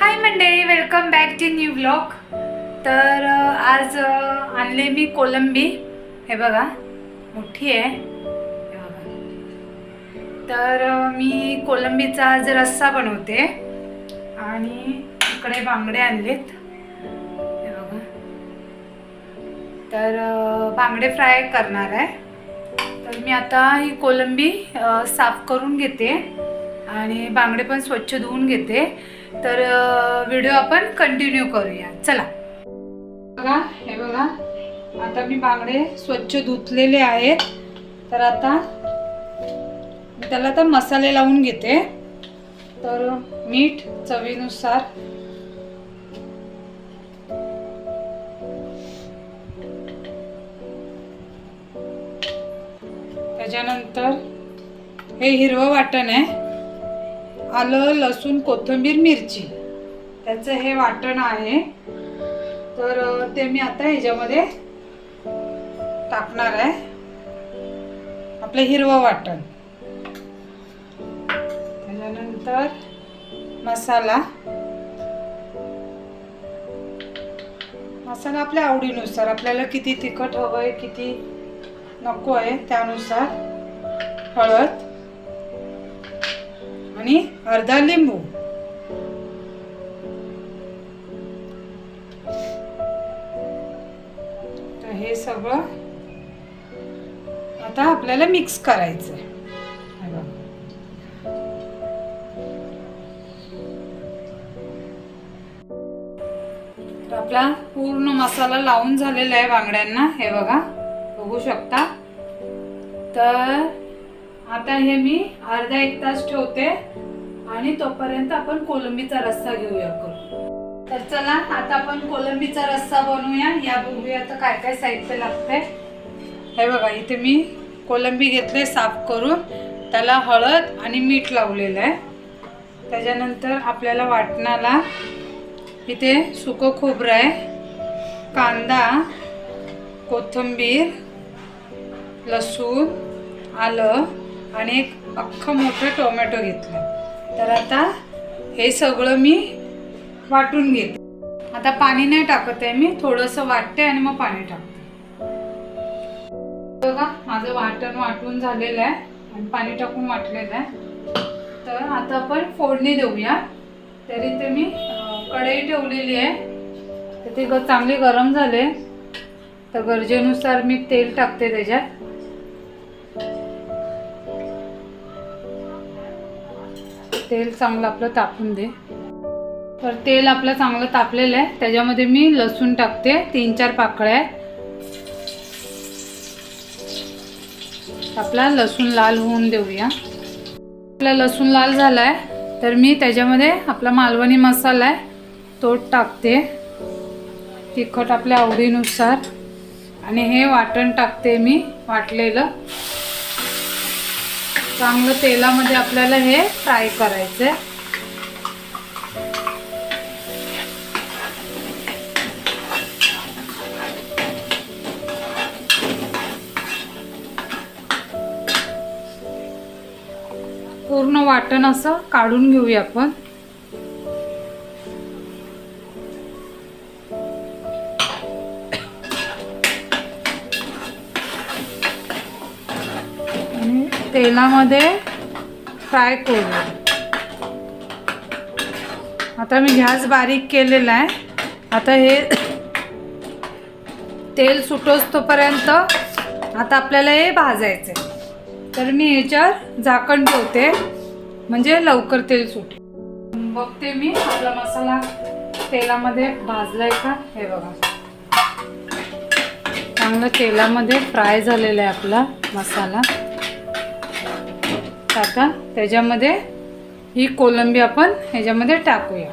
हाय मंडळी, welcome back to new vlog. तर आज आणले मी कोलंबी। हे बघा, मोठी आहे हे बघा। तर मी कोलंबीचा आज रस्सा बनवते आणि इकडे बांगडे आणलेत हे बघा। तर बांगडे फ्राय करणार आहे। तर मी आता ही कोलंबी साफ करून घेते आणि बांगडे पण स्वच्छ धुवून घेते। तर व्हिडिओ आपण कंटिन्यू करूया, चला। बघा, हे बघा, आता मी बांगडे स्वच्छ धुतलेले आहेत। तर आता मी त्याला आता मसाले लावून घेते। तर मीठ चवीनुसार, त्याच्यानंतर हे हिरवं वाटण आहे, आलं लसूण कोथिंबीर मिरची, त्याचं हे वाटण आहे। तर ते मी आता ह्याच्यामध्ये टाकणार आहे, आपलं हिरवं वाटण। त्याच्यानंतर मसाला आपल्या आवडीनुसार, आपल्याला किती तिखट हवंय किती नको आहे त्यानुसार। हळद आणि अर्धा लिंबू। तर हे सगळं आता आपल्याला मिक्स करायचं आहे। तर आपला पूर्ण मसाला लावून झालेला आहे बांगड्यांना, हे बघा, बघू शकता। तर आता हे मी अर्धा एक तास ठेवते आणि तोपर्यंत आपण कोलंबीचा रस्सा घेऊया करून। तर चला, आता आपण कोलंबीचा रस्सा बनवूया। या बघूया आता काय काय साहित्य लागते। हे बघा, इथे मी कोलंबी घेतले साफ करून, त्याला हळद आणि मीठ लावलेलं आहे। त्याच्यानंतर आपल्याला वाटणाला इथे सुकं खोबरं आहे, कांदा, कोथिंबीर, लसूण, आलं आणि एक अख्खं मोठं टोमॅटो घेतलं। तर आता हे सगळं मी वाटून घेते। आता पाणी नाही टाकत आहे, मी थोडंसं वाटते आणि मग पाणी टाकते। बघा, माझं वाटण वाटून झालेलं आहे आणि पाणी टाकून वाटलेलं आहे। तर आता आपण फोडणी देऊया। तरी ते मी कढई ठेवलेली आहे, तर ती चांगली गरम झाले। तर गरजेनुसार मी तेल टाकते त्याच्यात। तेल चांगलं आपलं तापून दे। तर तेल आपलं चांगलं तापलेलं आहे, त्याच्यामध्ये मी लसूण टाकते, 3-4 पाकळ्या। आपला लसूण लाल होऊन देऊया। आपला लसूण लाल झालाय, तर मी त्याच्यामध्ये आपला मालवणी मसाला आहे तो टाकते, तिखट आपल्या आवडीनुसार, आणि हे वाटण टाकते मी वाटलेलं। चांगलं तेलामध्ये आपल्याला हे फ्राय करायचं आहे। पूर्ण वाटण असं काढून घेऊया आपण। आणि तेलामध्ये फ्राय करूया। आता मी गॅस बारीक केलेला आहे। आता हे तेल सुटोस तोपर्यंत आता आपल्याला हे भाजायचे। तर मी ह्याच्यावर झाकण ठेवते, म्हणजे लवकर तेल सुटेल। बघते मी आपला मसाला तेलामध्ये भाजलाय का। हे बघा, चांगलं तेलामध्ये फ्राय झालेला आहे आपला मसाला। आता त्याच्यामध्ये ही कोलंबी आपण ह्याच्यामध्ये टाकूया।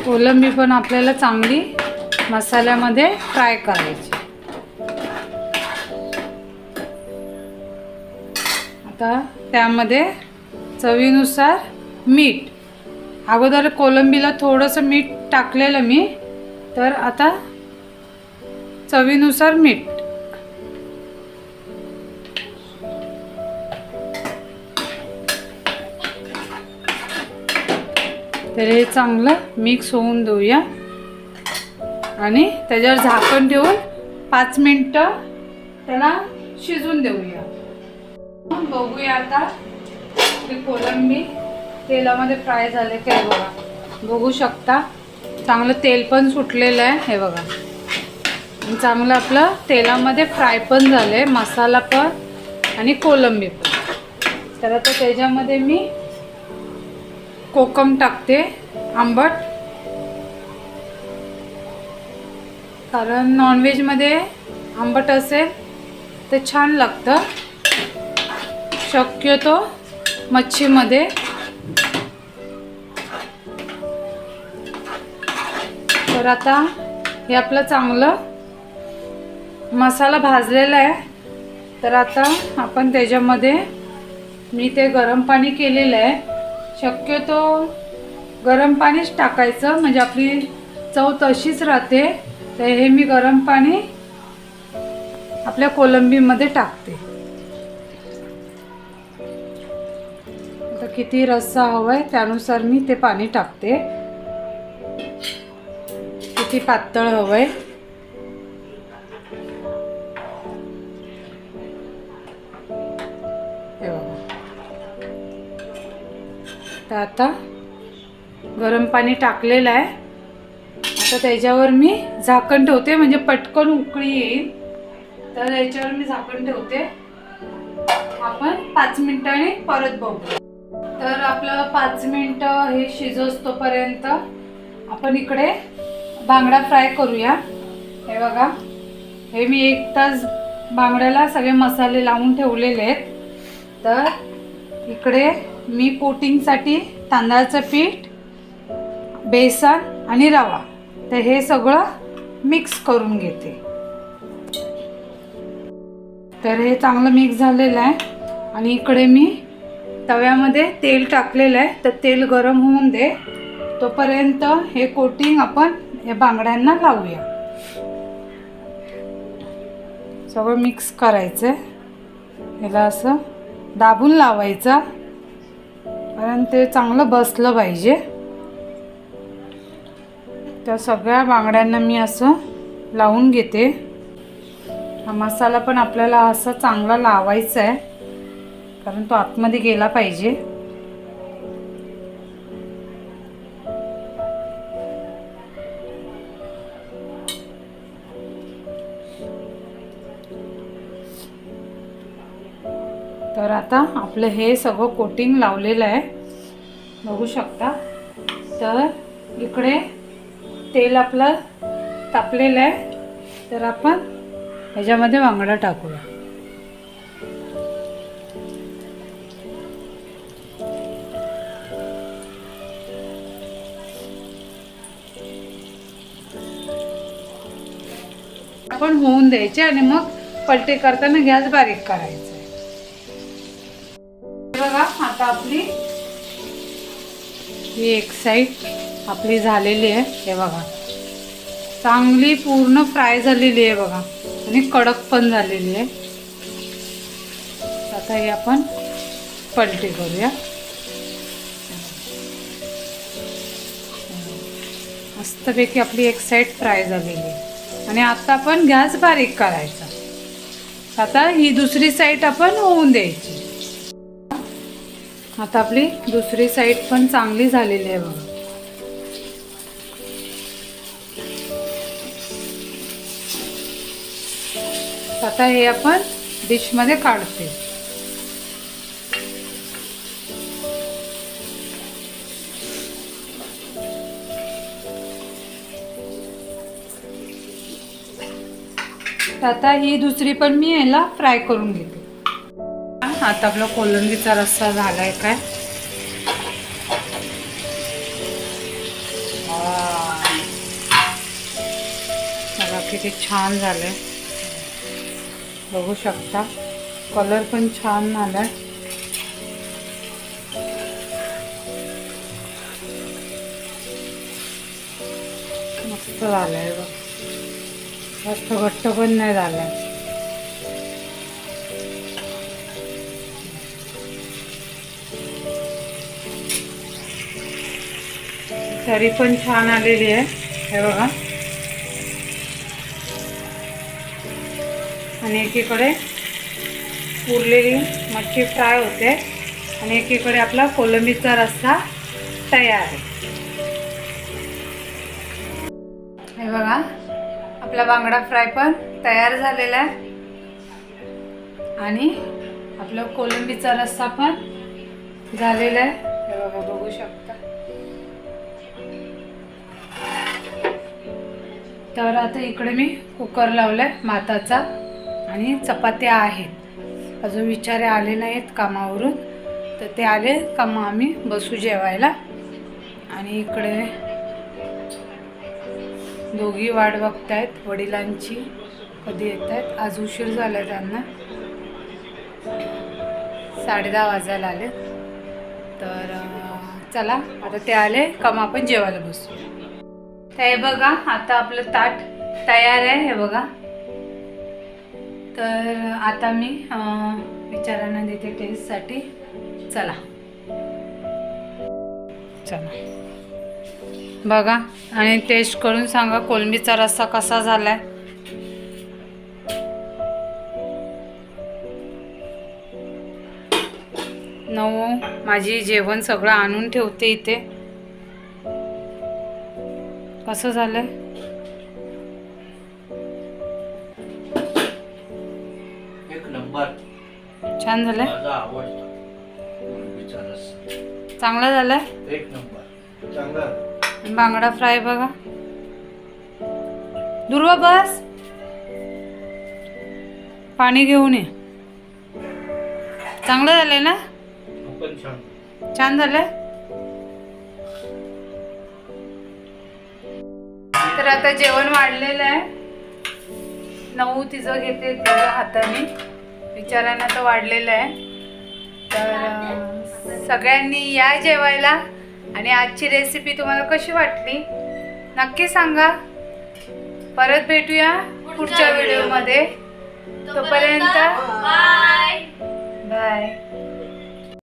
कोलंबी पण आपल्याला चांगली मसाल्यामध्ये फ्राय करायची। आता त्यामध्ये चवीनुसार मीठ, अगोदर कोलंबीला थोडंसं मीठ टाकलेलं मी, तर आता चवीनुसार मीठ। तर हे चांगलं मिक्स होऊन देऊया आणि त्याच्यावर झाकण ठेवून 5 मिनिटं त्याला शिजून देऊया. बघूया आता आपली कोलंबी तेलामध्ये फ्राय झाले काय बघा. बघू शकता चांगलं तेल पण सुटलेलं आहे. हे बघा चांगलं आपलं तेलामध्ये फ्राय पण झाले, मसाला पण आणि कोलंबी पण. तर आता त्याच्यामध्ये मी कोकम टाकते आंबट, कारण नॉनव्हेजमध्ये आंबट असेल तर छान लागतं, शक्यतो मच्छीमध्ये. तर आता हे आपलं चांगलं मसाला भाजलेला आहे. तर आता आपण त्याच्यामध्ये मी ते गरम पाणी केलेलं आहे, शक्यतो गरम पाणीच टाकायचं म्हणजे आपली चव तशीच राहते. तर हे मी गरम पाणी आपल्या कोलंबीमध्ये टाकते. आता किती रस्सा हवाय त्यानुसार मी ते पाणी टाकते, किती पातळ हवंय. तर आता गरम पाणी टाकलेलं आहे. आता त्याच्यावर मी झाकण ठेवते म्हणजे पटकन उकळी येईल. तर याच्यावर मी झाकण ठेवते. आपण 5 मिनिटांनी परत बघू. तर आपलं 5 मिनिटं हे शिजोस्तोपर्यंत आपण इकडे बांगडा फ्राय करूया. हे बघा हे मी 1 तास बांगड्याला सगळे मसाले लावून ठेवलेले आहेत. तर इकडे मी कोटिंगसाठी तांदळाचं पीठ, बेसन आणि रवा तर हे सगळं मिक्स करून घेते. तर हे चांगलं मिक्स झालेलं आहे आणि इकडे मी तव्यामध्ये तेल टाकलेलं आहे. तर तेल गरम होऊन दे तोपर्यंत हे कोटिंग आपण या बांगड्यांना लावूया. सगळं मिक्स करायचं, याला असं दाबून लावायचं कारण ते चांगलं बसलं पाहिजे. त्या सगळ्या बांगड्यांना मी असं लावून घेते. हा मसाला पण आपल्याला असं चांगला लावायचा आहे कारण तो आतमध्ये गेला पाहिजे. तर आता आपलं हे सगळं कोटिंग लावलेलं आहे, बघू शकता. तर इकडे तेल आपलं तापलेलं आहे. तर आपण ह्याच्यामध्ये बांगडा टाकूया. आपण होऊन द्यायचे आणि मग पलटी करताना गॅस बारीक करायचा. बघा आता आपली ही एक साईड आपली झालेली आहे. हे बघा चांगली पूर्ण फ्राय झालेली आहे बघा आणि कडक पण झालेली आहे. आता हे आपण पलटी करूया. मस्तपैकी आपली एक साईड फ्राय झालेली आहे आणि आता आपण गॅस बारीक करायचा. आता ही दुसरी साईड आपण होऊन द्यायची. आता आपली दुसरी साईड पण चांगली झालेली आहे बघा. आता हे आपण डिशमध्ये काढते. आता ही दुसरी पण मी याला फ्राय करून घेते. आता आपला कोलंबीचा रस्सा झालाय काय. बघा किती छान झालंय, बघू शकता. कलर पण छान आलाय. मस्त झालंय बघ, जास्त घट्ट पण नाही झालाय. तरी पण छान आलेली आहे, हे बघा. आणि एकीकडे उरलेली मच्छी फ्राय होते आणि एकीकडे आपला कोलंबीचा रस्सा तयार आहे. हे बघा, आपला बांगडा फ्राय पण तयार झालेला आहे आणि आपला कोलंबीचा रस्सा पण झालेला आहे. हे बघा, बघू शकता. तर आता इकडे मी कुकर लावलाय माताचा आणि चपात्या आहेत. अजून विचारे आले नाहीत कामावरून, तर ते आले का मग आम्ही बसू जेवायला. आणि इकडे दोघी वाट बघतायत वडिलांची, कधी येत आहेत. आज उशीर झाला त्यांना, 10:30 वाजायला आले. तर चला आता ते आले का मग आपण जेवायला बसू. तर हे बघा, आता आपलं ताट तयार आहे. हे बघा, तर आता मी विचारांना देते टेस्टसाठी. चला बघा आणि टेस्ट करून सांगा कोलंबीचा रस्सा कसा झालाय. नऊ माझी जेवण सगळं आणून ठेवते इथे. कसं झालंय? एक नंबर. छान झालंय, माझा आवडता कोलंबीचा रस्सा. चांगला झालाय, एक नंबर, चांगला. बांगडा फ्राय बघा. दुर्वा बस, पाणी घेऊन ये. चांगलं झालंय ना? पण छान. छान झालंय. तर आता जेवण वाढलेलं आहे. नऊ तिचं घेते तिच्या हाताने, विचारांना तर वाढलेलं आहे. तर सगळ्यांनी या जेवायला. आणि आजची रेसिपी तुम्हाला कशी वाटली नक्की सांगा. परत भेटूया पुढच्या व्हिडिओमध्ये. तोपर्यंत बाय बाय.